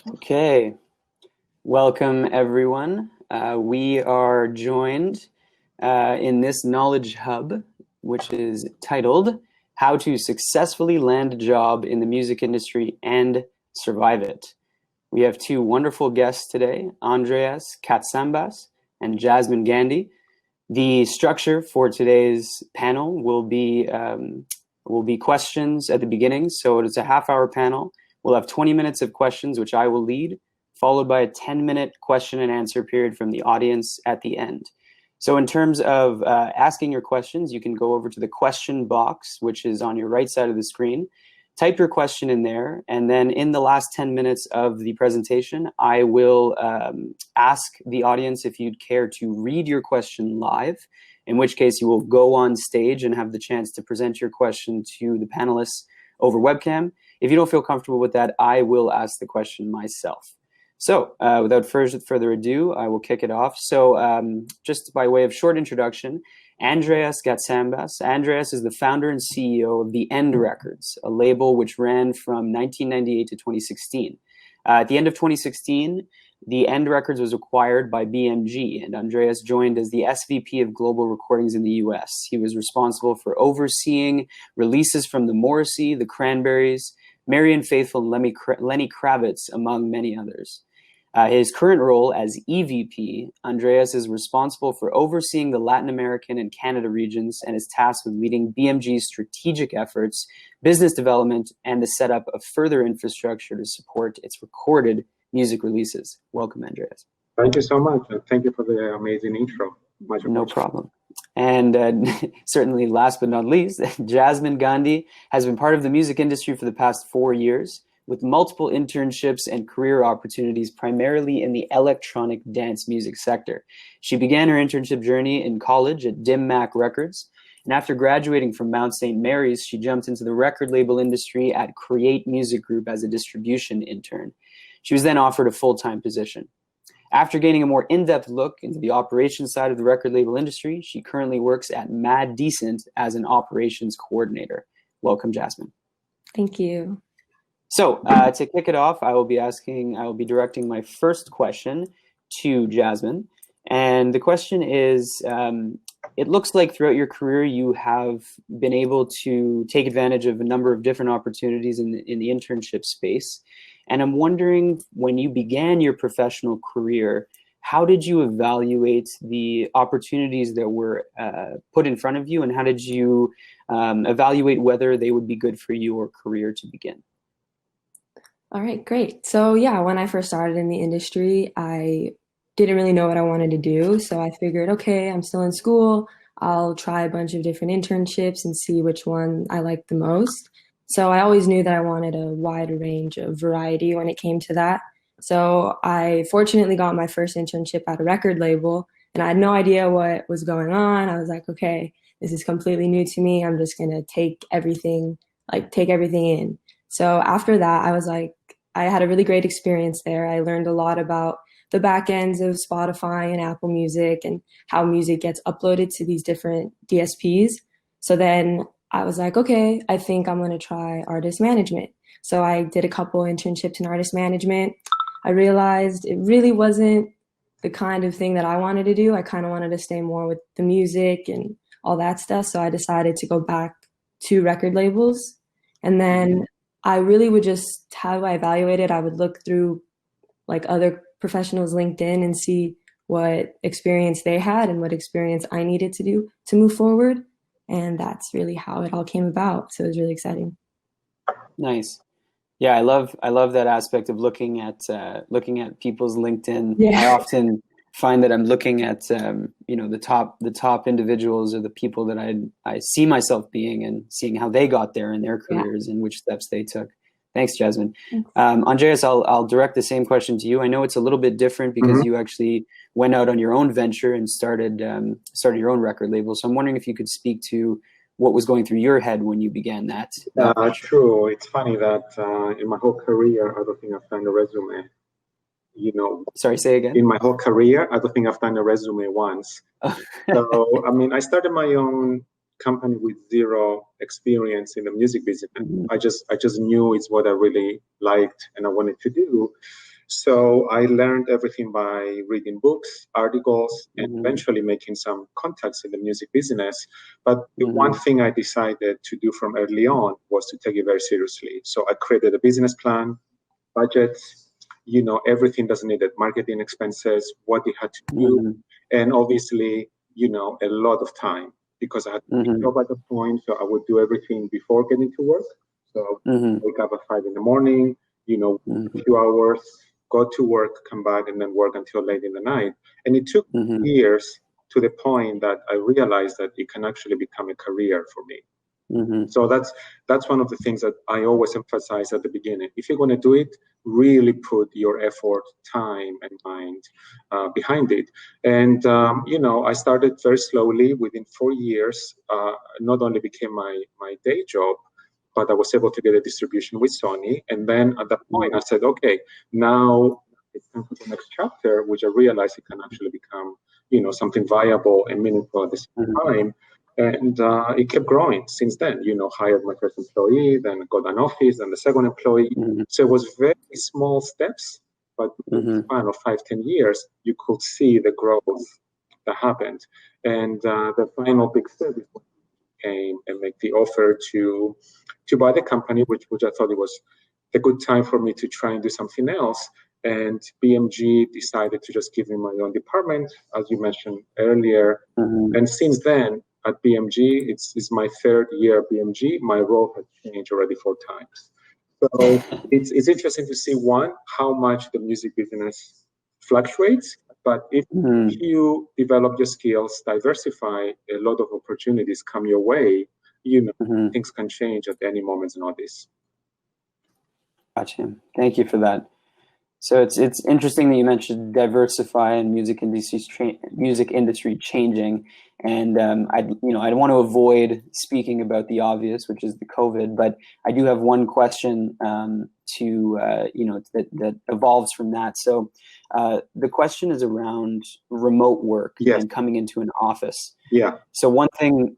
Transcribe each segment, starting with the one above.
Okay, welcome everyone. We are joined in this knowledge hub, which is titled How to Successfully Land a Job in the Music Industry and Survive It. We have two wonderful guests today, Andreas Katsambas and Jazmine Gandhi. The structure for today's panel will be questions at the beginning, so it's a half-hour panel. We'll have 20 minutes of questions, which I will lead, followed by a 10-minute question and answer period from the audience at the end. So in terms of asking your questions, you can go over to the question box, which is on your right side of the screen. Type your question in there, and then in the last 10 minutes of the presentation, I will ask the audience if you'd care to read your question live, in which case you will go on stage and have the chance to present your question to the panelists over webcam. If you don't feel comfortable with that, I will ask the question myself. So without further ado, I will kick it off. So just by way of short introduction, Andreas Katsambas. Andreas is the founder and CEO of The End Records, a label which ran from 1998 to 2016. At the end of 2016, The End Records was acquired by BMG, and Andreas joined as the SVP of Global Recordings in the US. He was responsible for overseeing releases from the Morrissey, the Cranberries, Marianne Faithfull, and Lenny Kravitz, among many others. His current role as EVP, Andreas is responsible for overseeing the Latin American and Canada regions and is tasked with leading BMG's strategic efforts, business development, and the setup of further infrastructure to support its recorded music releases. Welcome, Andreas. Thank you so much, and thank you for the amazing intro. No problem. And certainly last but not least, Jazmine Gandhi has been part of the music industry for the past 4 years, with multiple internships and career opportunities primarily in the electronic dance music sector. She began her internship journey in college at Dim Mak Records, and after graduating from Mount St. Mary's, she jumped into the record label industry at Create Music Group as a distribution intern. She was then offered a full-time position. After gaining a more in-depth look into the operations side of the record label industry, she currently works at Mad Decent as an operations coordinator. Welcome, Jazmine. Thank you. So to kick it off, I will be directing my first question to Jazmine. And the question is, it looks like throughout your career, you have been able to take advantage of a number of different opportunities in the internship space. And I'm wondering, when you began your professional career, how did you evaluate the opportunities that were put in front of you, and how did you evaluate whether they would be good for your career to begin? All right, great. So yeah, when I first started in the industry, I didn't really know what I wanted to do. So I figured, okay, I'm still in school. I'll try a bunch of different internships and see which one I like the most. So I always knew that I wanted a wide range of variety when it came to that. So I fortunately got my first internship at a record label, and I had no idea what was going on. I was like, okay, this is completely new to me. I'm just going to take everything in. So after that, I was like, I had a really great experience there. I learned a lot about the back ends of Spotify and Apple Music and how music gets uploaded to these different DSPs. So then I was like, okay, I think I'm going to try artist management. So I did a couple internships in artist management. I realized it really wasn't the kind of thing that I wanted to do. I kind of wanted to stay more with the music and all that stuff. So I decided to go back to record labels. And then I really would just, how I evaluated, I would look through like other professionals' LinkedIn and see what experience they had and what experience I needed to do to move forward. And that's really how it all came about. So it was really exciting. Nice. Yeah, I love that aspect of looking at people's LinkedIn. Yeah. I often find that I'm looking at the top individuals or the people that I see myself being, and seeing how they got there in their careers and which steps they took. Thanks, Jazmine. Andreas, I'll direct the same question to you. I know it's a little bit different because you actually went out on your own venture and started your own record label. So I'm wondering if you could speak to what was going through your head when you began that. True. It's funny that in my whole career, I don't think I've done a resume. Sorry, say again. In my whole career, I don't think I've done a resume once. So, I mean, I started my own company with zero experience in the music business. I just knew it's what I really liked and I wanted to do. So I learned everything by reading books, articles, and eventually making some contacts in the music business. But the one thing I decided to do from early on was to take it very seriously. So I created a business plan, budgets, everything that's needed, marketing expenses, what you had to do, and obviously, a lot of time, because I had a job at the point, so I would do everything before getting to work. So I would wake up at 5 a.m, a few hours, go to work, come back, and then work until late in the night. And it took years to the point that I realized that it can actually become a career for me. So that's one of the things that I always emphasize at the beginning. If you're going to do it, really put your effort, time, and mind behind it. And I started very slowly. Within 4 years, not only became my day job, but I was able to get a distribution with Sony. And then at that point, I said, okay, now it's time for the next chapter, which I realized it can actually become, something viable and meaningful at the same time. And it kept growing since then. Hired my first employee, then got an office, and the second employee. So it was very small steps, but in the span of 5-10 years, you could see the growth that happened. And the final big step is when I came and make the offer to buy the company, which I thought it was a good time for me to try and do something else. And BMG decided to just give me my own department, as you mentioned earlier. And since then, at BMG, it's my third year at BMG. My role has changed already 4 times. So it's interesting to see, one, how much the music business fluctuates. But if you develop your skills, diversify, a lot of opportunities come your way. Things can change at any moment's notice. Gotcha. Thank you for that. So it's interesting that you mentioned diversify and music industry changing, and I'd want to avoid speaking about the obvious, which is the COVID, but I do have one question that evolves from that. So the question is around remote work and coming into an office. Yeah. So one thing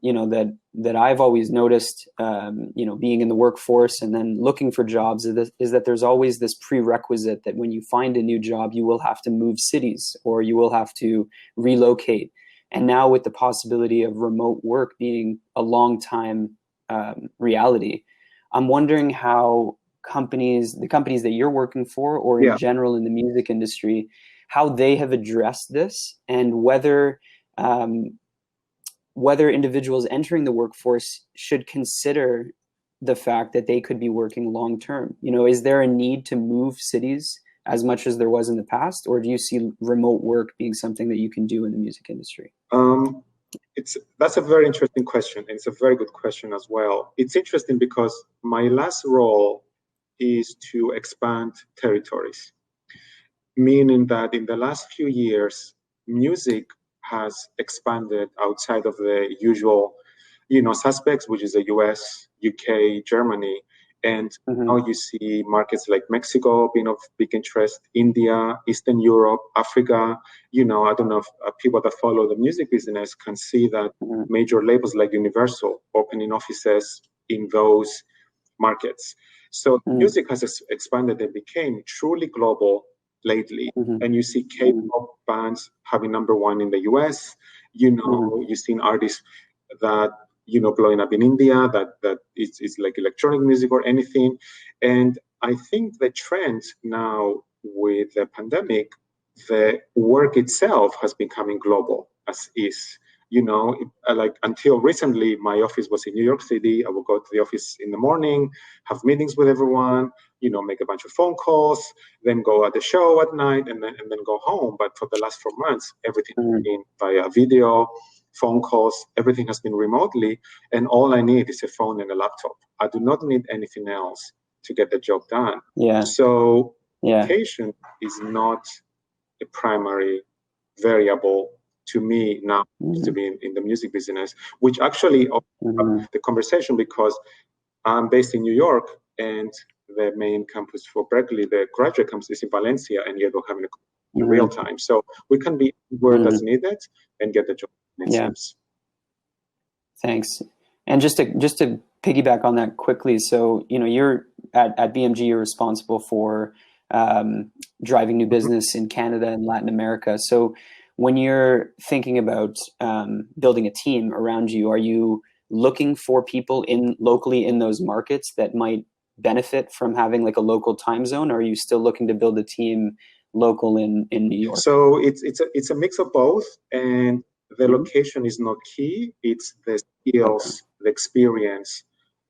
that I've always noticed, being in the workforce and then looking for jobs is that there's always this prerequisite that when you find a new job, you will have to move cities or you will have to relocate. And now with the possibility of remote work being a long time reality, I'm wondering how the companies that you're working for, or in general in the music industry, how they have addressed this, and whether individuals entering the workforce should consider the fact that they could be working long term. Is there a need to move cities as much as there was in the past, or do you see remote work being something that you can do in the music industry? That's a very interesting question, and it's a very good question as well. It's interesting because my last role is to expand territories, meaning that in the last few years, music has expanded outside of the usual, suspects, which is the US, UK, Germany. And now you see markets like Mexico being of big interest, India, Eastern Europe, Africa. I don't know if people that follow the music business can see that major labels like Universal opening offices in those markets. So music has expanded and became truly global lately. And you see K-pop bands having #1 in the US. You've seen artists that blowing up in India, that is like electronic music or anything. And I think the trend now with the pandemic, the work itself has becoming global as is. Like until recently, my office was in New York City. I would go to the office in the morning, have meetings with everyone, make a bunch of phone calls, then go at the show at night, and then go home. But for the last 4 months, everything has been via video, phone calls, everything has been remotely, and all I need is a phone and a laptop. I do not need anything else to get the job done. So location is not a primary variable to me now to be in the music business, which actually opened up the conversation, because I'm based in New York and the main campus for Berkeley, the graduate campus, is in Valencia, and yet we're having in real time. So we can be where that's needed and get the job. Thanks. And just to piggyback on that quickly, so you're at BMG, you're responsible for driving new business in Canada and Latin America. So when you're thinking about building a team around you, are you looking for people locally in those markets that might benefit from having like a local time zone? Or are you still looking to build a team local in New York? So it's a mix of both, and the location is not key. It's the skills, the experience,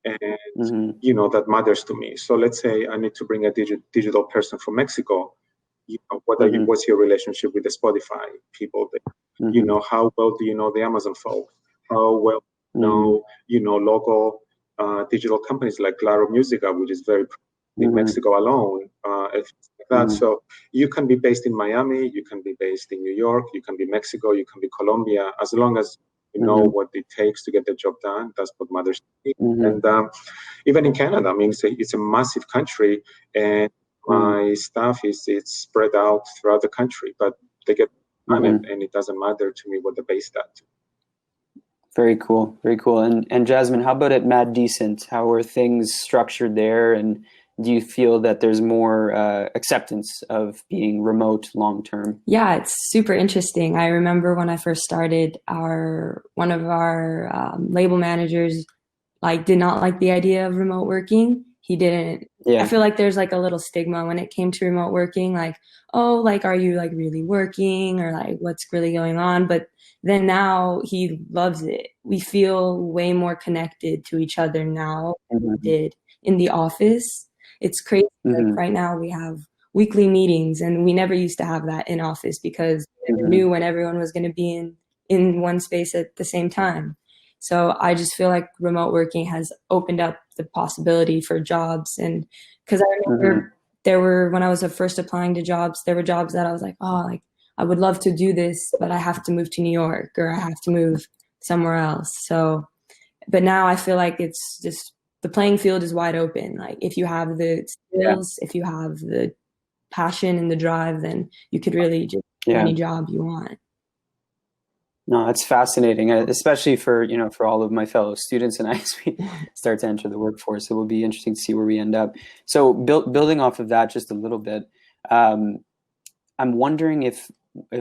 and that matters to me. So let's say I need to bring a digital person from Mexico. What's your relationship with the Spotify people? How well do you know the Amazon folk? How well local digital companies like Claro Musica, which is very in Mexico alone, things like that. So you can be based in Miami, you can be based in New York, you can be Mexico, you can be Colombia, as long as you know what it takes to get the job done. That's what matters to me. And even in Canada, I mean, it's a massive country, and my staff is spread out throughout the country, but they get done, and it doesn't matter to me what they're based at. Very cool. Very cool. And Jazmine, how about at Mad Decent? How are things structured there? And do you feel that there's more acceptance of being remote long term? Yeah, it's super interesting. I remember when I first started, one of our label managers did not like the idea of remote working. He didn't. Yeah. I feel like there's like a little stigma when it came to remote working, like, oh, like, are you like really working, or like what's really going on? But then now he loves it. We feel way more connected to each other now than we did in the office. It's crazy. Like right now we have weekly meetings, and we never used to have that in office because we never knew when everyone was going to be in one space at the same time. So I just feel like remote working has opened up the possibility for jobs. And because I remember when I was first applying to jobs, there were jobs that I was like, oh, like I would love to do this, but I have to move to New York, or I have to move somewhere else. So, but now I feel like it's just, the playing field is wide open. Like if you have the skills, if you have the passion and the drive, then you could really just do any job you want. No, that's fascinating, especially for all of my fellow students and I as we start to enter the workforce. It will be interesting to see where we end up. So building off of that just a little bit, I'm wondering if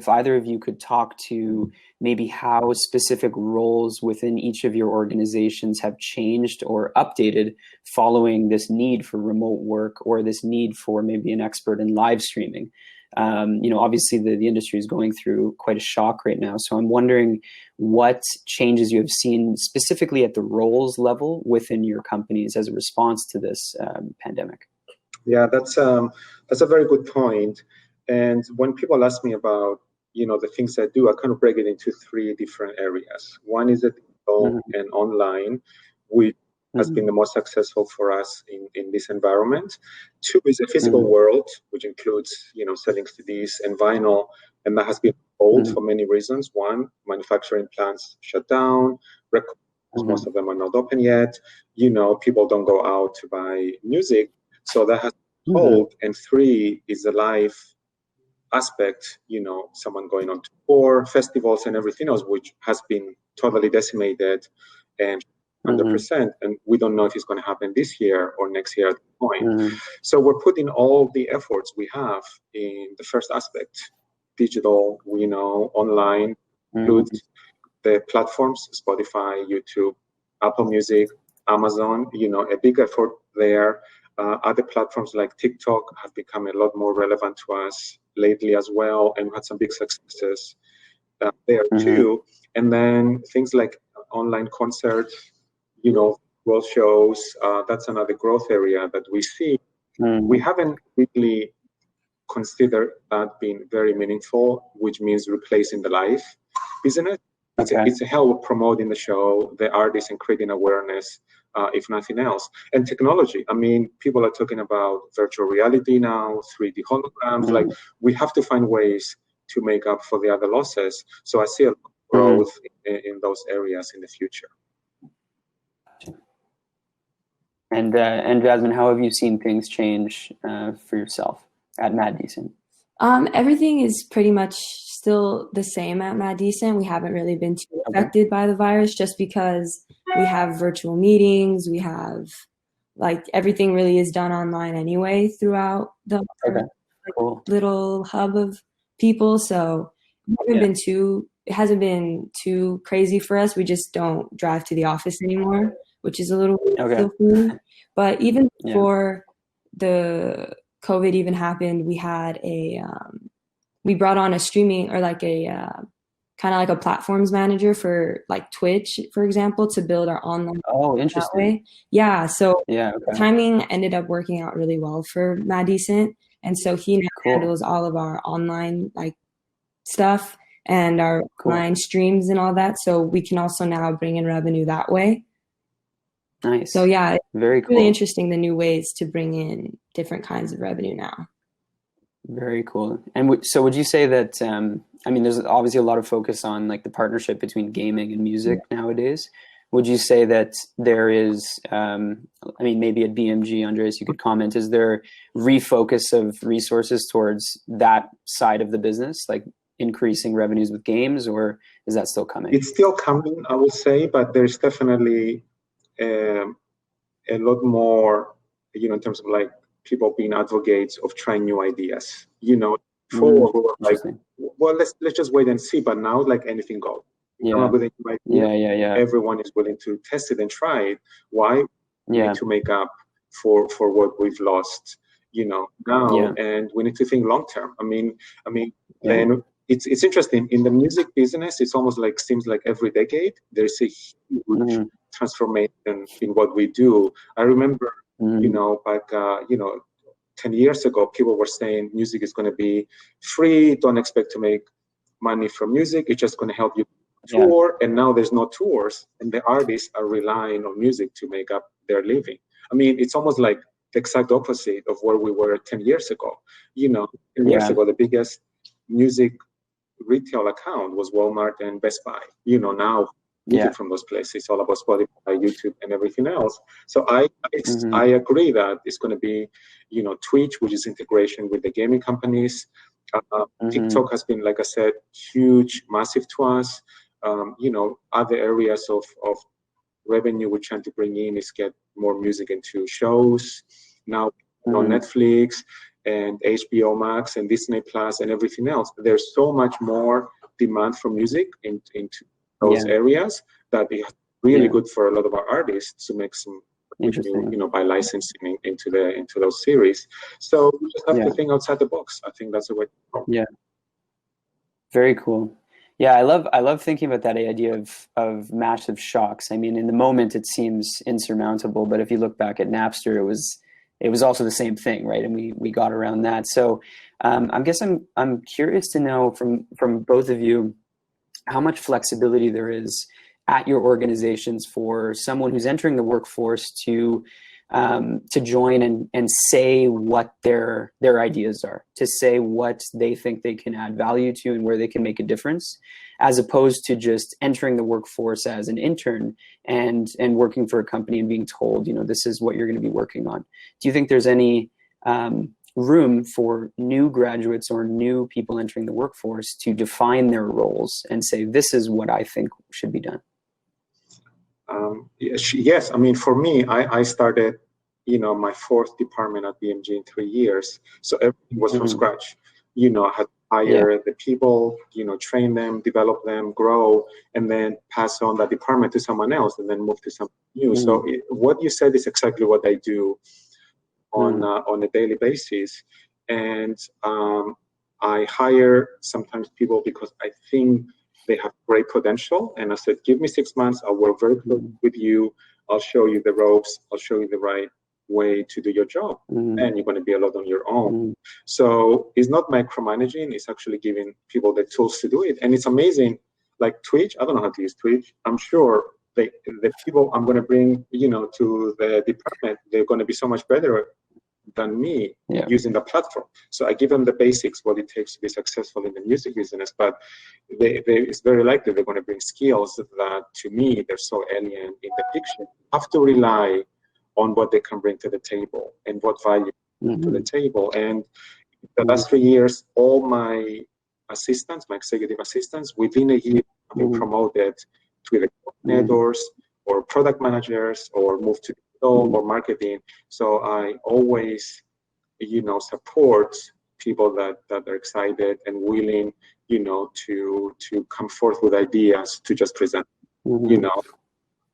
either of you could talk to maybe how specific roles within each of your organizations have changed or updated following this need for remote work, or this need for maybe an expert in live streaming. Obviously the industry is going through quite a shock right now. So I'm wondering what changes you have seen specifically at the roles level within your companies as a response to this pandemic. Yeah, that's a very good point. And when people ask me about, the things I do, I kind of break it into three different areas. One is the digital and online, which has been the most successful for us in this environment. Two is the physical world, which includes, selling CDs and vinyl, and that has been old for many reasons. One, manufacturing plants shut down, most of them are not open yet. People don't go out to buy music, so that has been old. And three is the live aspect, someone going on tour, festivals, and everything else, which has been totally decimated and 100%, and we don't know if it's going to happen this year or next year at the point. So we're putting all the efforts we have in the first aspect, digital, online, includes the platforms, Spotify, YouTube, Apple Music, Amazon, a big effort there. Other platforms like TikTok have become a lot more relevant to us lately as well, and we had some big successes there too. And then things like online concerts, world shows, that's another growth area that we see. We haven't really considered that being very meaningful, which means replacing the live business. It's a hell of promoting the show, the artists, and creating awareness, if nothing else. And technology. I mean, people are talking about virtual reality now, 3D holograms. Like, we have to find ways to make up for the other losses. So I see a growth in those areas in the future. And Jazmine, how have you seen things change for yourself at Mad Decent? Everything is pretty much still the same at Mad Decent. We haven't really been too affected by the virus, just because we have virtual meetings, we have like everything really is done online anyway throughout the Cool. little hub of people. So it hasn't been too crazy for us. We just don't drive to the office anymore, which is a little still for me. But even before the COVID even happened, we had we brought on a streaming or like a kind of like a platforms manager for like Twitch, for example, to build our online. Oh, interesting. That way. Yeah. So the timing ended up working out really well for Mad Decent. And so he now handles all of our online like stuff and our online streams and all that. So we can also now bring in revenue that way. Nice. So yeah, it's very cool. Really interesting, the new ways to bring in different kinds of revenue now. Very cool. And so would you say that, I mean, there's obviously a lot of focus on like the partnership between gaming and music nowadays. Would you say that there is, I mean, maybe at BMG, Andreas, you could comment, is there refocus of resources towards that side of the business, like increasing revenues with games, or is that still coming? It's still coming, I would say, but there's definitely a lot more, you know, in terms of like people being advocates of trying new ideas. You know, before we were like, well, let's just wait and see. But now, like anything goes. Everyone is willing to test it and try it. Why? We need to make up for what we've lost, you know, now, and we need to think long term. I mean, then it's interesting in the music business. It's almost like seems like every decade there's a huge transformation in what we do. I remember, you know, back 10 years ago, people were saying music is going to be free. Don't expect to make money from music. It's just going to help you tour. And now there's no tours, and the artists are relying on music to make up their living. I mean, it's almost like the exact opposite of where we were 10 years ago. You know, 10 years ago, the biggest music retail account was Walmart and Best Buy. You know, now music from those places, it's all about Spotify, YouTube, and everything else. So I agree that it's going to be, you know, Twitch, which is integration with the gaming companies. TikTok has been, like I said, huge, massive to us. You know, other areas of revenue we're trying to bring in is get more music into shows. Now, you know, Netflix and HBO Max and Disney Plus and everything else. There's so much more demand for music into those areas that it's really good for a lot of our artists to make some revenue, you know, by licensing into those series. So we just have to think outside the box. I think that's the way to go. Yeah. Very cool. Yeah, I love thinking about that idea of massive shocks. I mean, in the moment it seems insurmountable, but if you look back at Napster, it was also the same thing, right? And we got around that. So I guess I'm curious to know from both of you how much flexibility there is at your organizations for someone who's entering the workforce to join and say what their ideas are, to say what they think they can add value to and where they can make a difference, as opposed to just entering the workforce as an intern and working for a company and being told, you know, this is what you're going to be working on. Do you think there's any room for new graduates or new people entering the workforce to define their roles and say, this is what I think should be done? Yes, I mean, for me, I started, you know, my fourth department at BMG in 3 years. So everything was from scratch. You know, I had to hire the people, you know, train them, develop them, grow, and then pass on that department to someone else and then move to something new. So what you said is exactly what I do on a daily basis. And I hire sometimes people because I think they have great potential. And I said, give me 6 months. I'll work very closely with you. I'll show you the ropes. I'll show you the right way to do your job. And you're going to be a lot on your own. So it's not micromanaging. It's actually giving people the tools to do it. And it's amazing. Like Twitch, I don't know how to use Twitch. I'm sure the people I'm going to bring, you know, to the department, they're going to be so much better than me using the platform. So I give them the basics, what it takes to be successful in the music business, but it's very likely they're going to bring skills that to me, they're so alien in the picture. You have to rely on what they can bring to the table and what value to the table. And the last 3 years, all my assistants, my executive assistants, within a year have been promoted to the coordinators or product managers or moved to or marketing. So I always, support people that are excited and willing, to come forth with ideas to just present.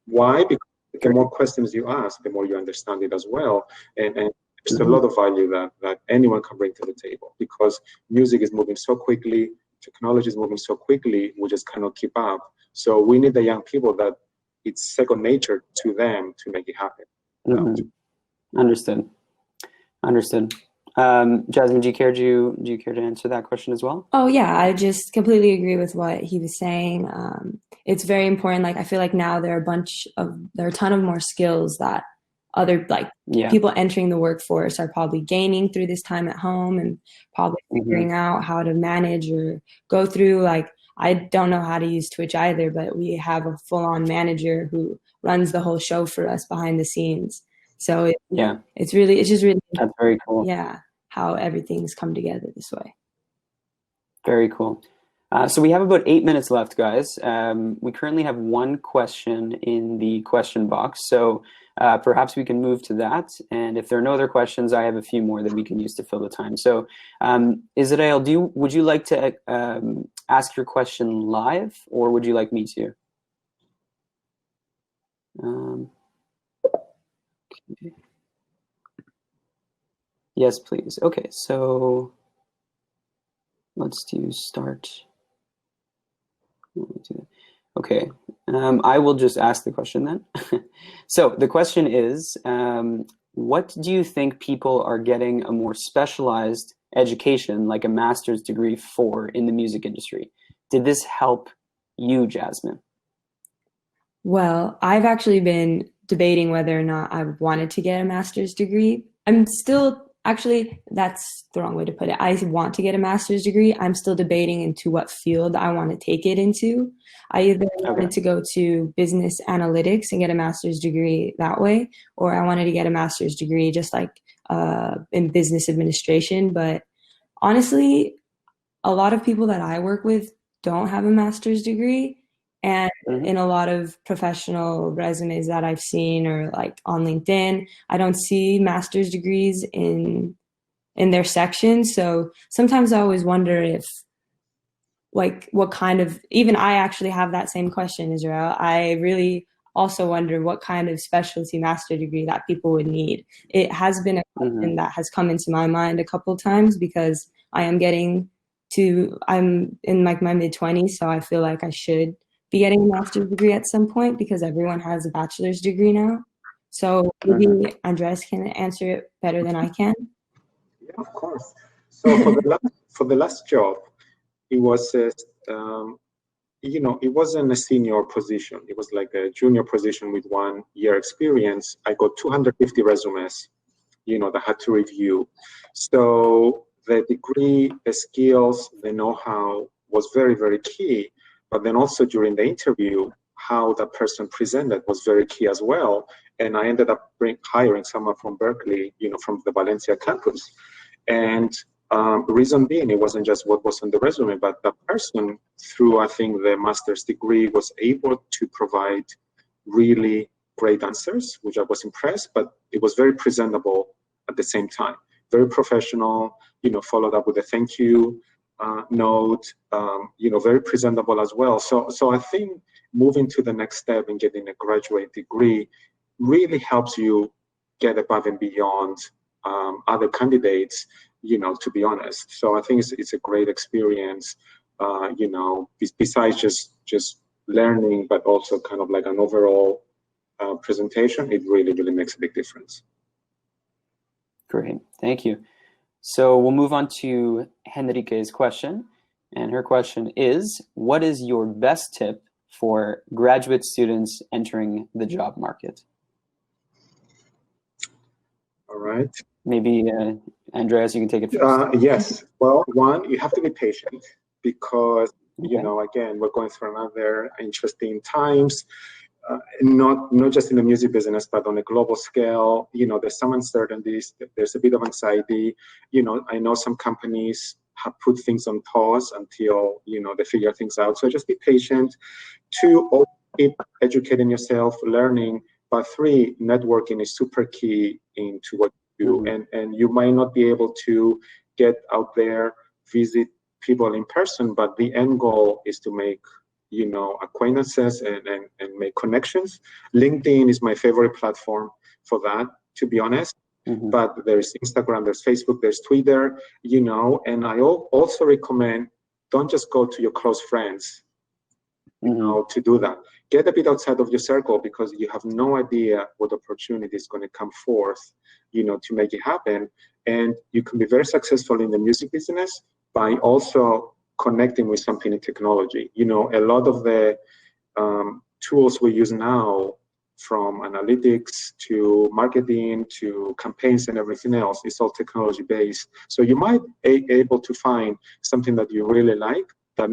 Why? Because the more questions you ask, the more you understand it as well. And there's a lot of value that anyone can bring to the table, because music is moving so quickly, technology is moving so quickly, we just cannot keep up. So we need the young people that it's second nature to them to make it happen. Understood. Jazmine, do you care to answer that question as well? Oh yeah, I just completely agree with what he was saying. It's very important. Like, I feel like now there are a ton of more skills that other people entering the workforce are probably gaining through this time at home, and probably figuring out how to manage or go through. Like, I don't know how to use Twitch either, but we have a full-on manager who runs the whole show for us behind the scenes. So it's just really that's very cool. Yeah, how everything's come together this way. Very cool. So we have about 8 minutes left, guys. We currently have one question in the question box, so perhaps we can move to that. And if there are no other questions, I have a few more that we can use to fill the time. So Israel, would you like to ask your question live, or would you like me to? Okay. Yes, please. Okay, so let's do start. Okay, I will just ask the question then. So the question is, what do you think people are getting a more specialized education, like a master's degree, for in the music industry? Did this help you, Jazmine? Well, I've actually been debating whether or not I wanted to get a master's degree. I'm still, actually, that's the wrong way to put it. I want to get a master's degree. I'm still debating into what field I want to take it into. I either wanted to go to business analytics and get a master's degree that way, or I wanted to get a master's degree just like in business administration. But honestly, a lot of people that I work with don't have a master's degree. And in a lot of professional resumes that I've seen, or like on LinkedIn, I don't see master's degrees in their section. So sometimes I always wonder if, like, what kind of, even I actually have that same question, Israel. I really also wonder what kind of specialty master degree that people would need. It has been a question that has come into my mind a couple of times, because I'm in like my mid-20s, so I feel like I should be getting a master's degree at some point, because everyone has a bachelor's degree now. So maybe Andreas can answer it better than I can. Yeah, of course. So for the last job, it was it wasn't a senior position. It was like a junior position with 1 year experience. I got 250 resumes, that I had to review. So the degree, the skills, the know-how was very, very key. But then also during the interview, how that person presented was very key as well. And I ended up hiring someone from Berkeley, from the Valencia campus. And reason being, it wasn't just what was on the resume, but the person, through, I think, the master's degree, was able to provide really great answers, which I was impressed, but it was very presentable at the same time. Very professional, followed up with a thank you note, very presentable as well. So I think moving to the next step and getting a graduate degree really helps you get above and beyond other candidates, to be honest. So I think it's a great experience, besides just learning, but also kind of like an overall presentation. It really, really makes a big difference. Great, thank you. So we'll move on to Henrique's question. And her question is, what is your best tip for graduate students entering the job market? All right. Maybe Andreas, you can take it first. Yes. Well, one, you have to be patient, because, again, we're going through another interesting times. Not just in the music business, but on a global scale. There's some uncertainties, there's a bit of anxiety. I know some companies have put things on pause until, they figure things out. So just be patient. 2, keep educating yourself, learning, But 3, networking is super key into what you do. And you might not be able to get out there, visit people in person, but the end goal is to make, you know, acquaintances and make connections. LinkedIn is my favorite platform for that, to be honest. But there's Instagram, there's Facebook, there's Twitter, you know, and I also recommend, don't just go to your close friends, you know, to do that. Get a bit outside of your circle, because you have no idea what opportunity is going to come forth, you know, to make it happen. And you can be very successful in the music business by also connecting with something in technology. You know, a lot of the tools we use now, from analytics to marketing to campaigns and everything else, is all technology based. So you might be able to find something that you really like, that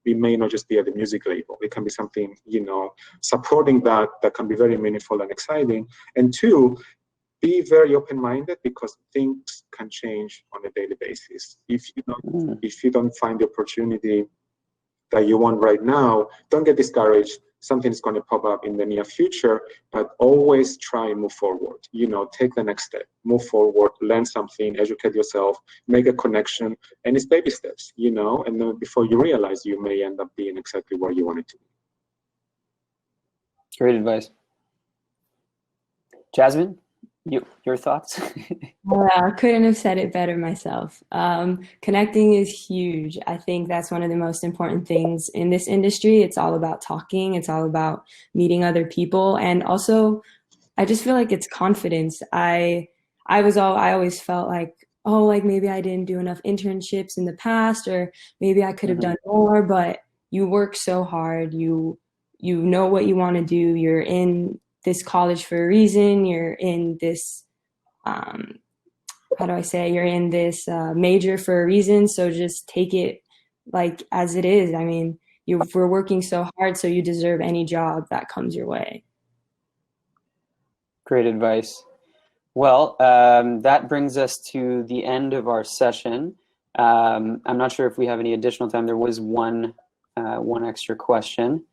it may not just be at the music label. It can be something, you know, supporting that can be very meaningful and exciting. And 2, be very open-minded, because things can change on a daily basis. If you don't find the opportunity that you want right now, don't get discouraged. Something's going to pop up in the near future, but always try and move forward. You know, take the next step, move forward, learn something, educate yourself, make a connection, and it's baby steps, you know, and then before you realize, you may end up being exactly where you wanted to be. Great advice. Jazmine, your thoughts? I couldn't have said it better myself. Connecting is huge. I think that's one of the most important things in this industry. It's all about talking. It's all about meeting other people. And also, I just feel like it's confidence. I always felt like, oh, like maybe I didn't do enough internships in the past, or maybe I could have done more, but you work so hard. You know what you want to do. You're in this college for a reason. You're in this, you're in this major for a reason. So just take it like as it is. I mean, we're working so hard, so you deserve any job that comes your way. Great advice. Well, that brings us to the end of our session. I'm not sure if we have any additional time. There was one extra question,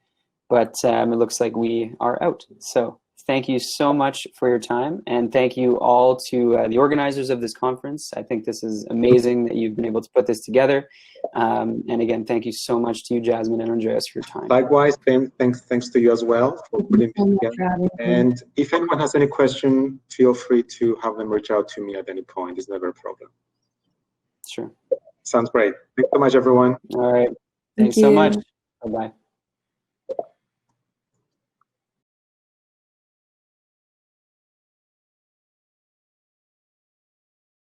but it looks like we are out. So thank you so much for your time, and thank you all to the organizers of this conference. I think this is amazing that you've been able to put this together. And again, thank you so much to you, Jazmine and Andreas, for your time. Likewise, thanks to you as well for putting this together. And if anyone has any question, feel free to have them reach out to me at any point. It's never a problem. Sure. Sounds great. Thanks so much, everyone. All right. Thanks so much. Bye-bye.